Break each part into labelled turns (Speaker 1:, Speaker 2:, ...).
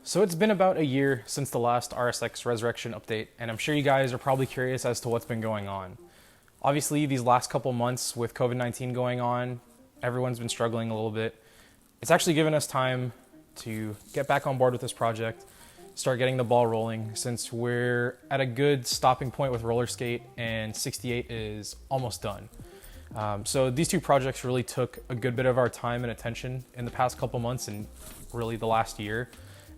Speaker 1: So it's been about a year since the last RSX Resurrection update, and I'm sure you guys are probably curious as to what's been going on. Obviously, these last couple months with COVID-19 going on, everyone's been struggling a little bit. It's actually given us time to get back on board with this project, start getting the ball rolling, since we're at a good stopping point with roller skate and 68 is almost done. So these two projects really took a good bit of our time and attention in the past couple months and really the last year,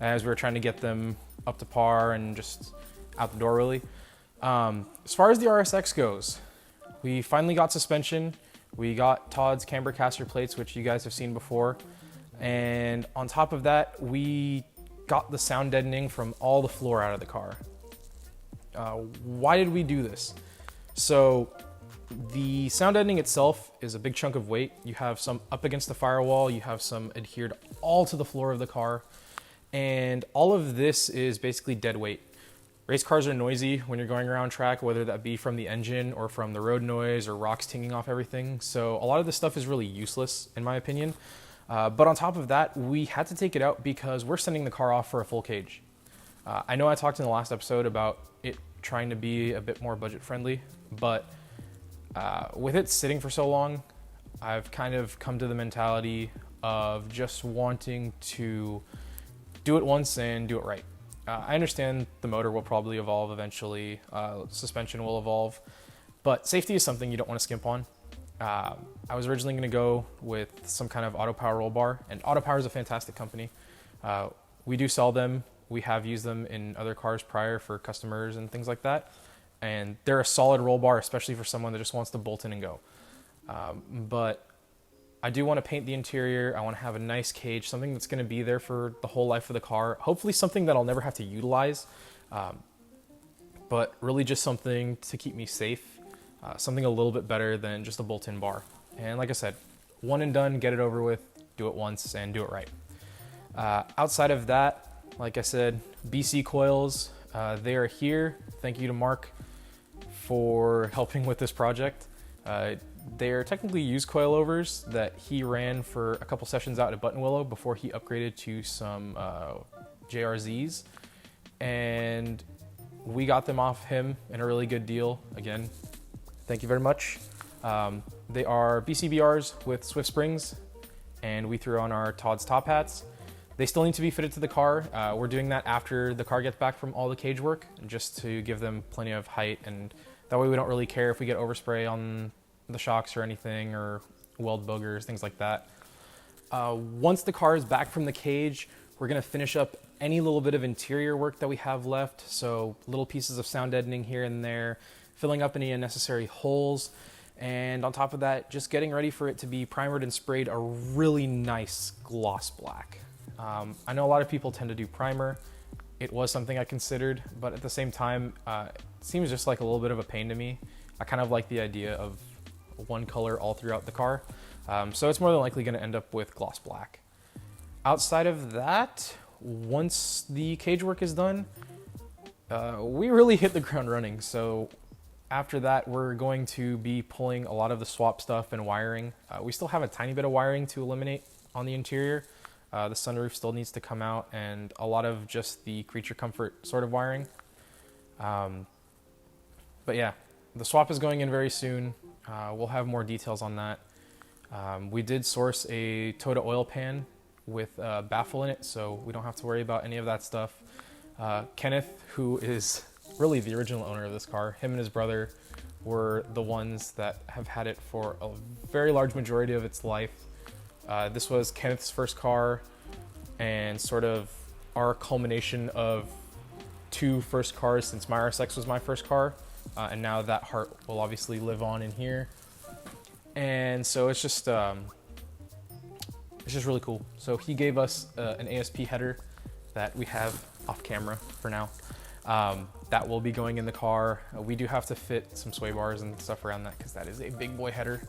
Speaker 1: as we were trying to get them up to par and just out the door really. As far as the RSX goes, we finally got suspension. We got Todd's camber caster plates, which you guys have seen before. And on top of that, we got the sound deadening from all the floor out of the car. Why did we do this? So the sound deadening itself is a big chunk of weight. You have some up against the firewall, you have some adhered all to the floor of the car. And all of this is basically dead weight. Race cars are noisy when you're going around track, whether that be from the engine or from the road noise or rocks tinging off everything. So a lot of this stuff is really useless in my opinion. But on top of that, we had to take it out because we're sending the car off for a full cage. I know I talked in the last episode about it trying to be a bit more budget friendly, but with it sitting for so long, I've kind of come to the mentality of just wanting to do it once and do it right. I understand the motor will probably evolve eventually, suspension will evolve, but safety is something you don't want to skimp on. I was originally going to go with some kind of Autopower roll bar, and Autopower is a fantastic company. We do sell them. We have used them in other cars prior for customers and things like that, and they're a solid roll bar, especially for someone that just wants to bolt in and go. But I do want to paint the interior. I want to have a nice cage, something that's going to be there for the whole life of the car. Hopefully something that I'll never have to utilize, but really just something to keep me safe, something a little bit better than just a bolt-in bar. And like I said, one and done, get it over with, do it once and do it right. Outside of that, like I said, BC coils, they are here. Thank you to Mark for helping with this project. They're technically used coilovers that he ran for a couple sessions out at Button Willow before he upgraded to some JRZs, and we got them off him in a really good deal. Again, thank you very much. They are BCBRs with Swift springs, and we threw on our Todd's top hats. They still need to be fitted to the car. We're doing that after the car gets back from all the cage work, just to give them plenty of height, and that way we don't really care if we get overspray on the shocks or anything, or weld boogers, things like that. Once the car is back from the cage, we're gonna finish up any little bit of interior work that we have left. So little pieces of sound deadening here and there, filling up any unnecessary holes. And on top of that, just getting ready for it to be primered and sprayed a really nice gloss black. I know a lot of people tend to do primer. It was something I considered, but at the same time, it seems just like a little bit of a pain to me. I kind of like the idea of one color all throughout the car. So it's more than likely going to end up with gloss black. Outside of that, once the cage work is done, we really hit the ground running. So after that, we're going to be pulling a lot of the swap stuff and wiring. We still have a tiny bit of wiring to eliminate on the interior. The sunroof still needs to come out, and a lot of just the creature comfort sort of wiring. But yeah, the swap is going in very soon. We'll have more details on that. We did source a Toda oil pan with a baffle in it, so we don't have to worry about any of that stuff. Kenneth, who is really the original owner of this car, him and his brother were the ones that have had it for a very large majority of its life. This was Kenneth's first car and sort of our culmination of two first cars, since my RSX was my first car. And now that heart will obviously live on in here. And so it's just really cool. So he gave us an ASP header that we have off camera for now. That will be going in the car. We do have to fit some sway bars and stuff around that because that is a big boy header.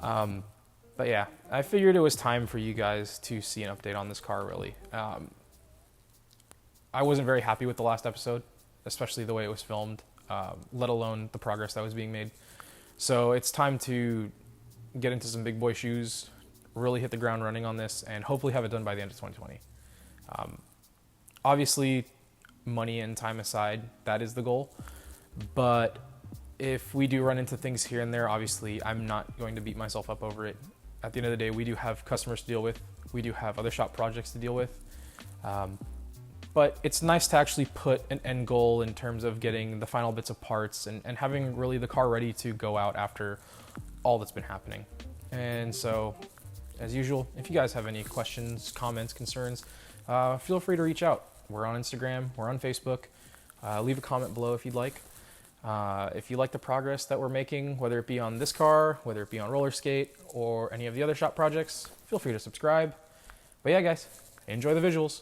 Speaker 1: But yeah, I figured it was time for you guys to see an update on this car, really. I wasn't very happy with the last episode, especially the way it was filmed, let alone the progress that was being made. So it's time to get into some big boy shoes, really hit the ground running on this, and hopefully have it done by the end of 2020. Obviously, money and time aside, that is the goal. But if we do run into things here and there, obviously I'm not going to beat myself up over it. At the end of the day, we do have customers to deal with. We do have other shop projects to deal with. But it's nice to actually put an end goal in terms of getting the final bits of parts and having really the car ready to go out after all that's been happening. And so, as usual, if you guys have any questions, comments, concerns, feel free to reach out. We're on Instagram, we're on Facebook. Leave a comment below if you'd like. If you like the progress that we're making, whether it be on this car, whether it be on roller skate, or any of the other shop projects, feel free to subscribe. But yeah, guys, enjoy the visuals.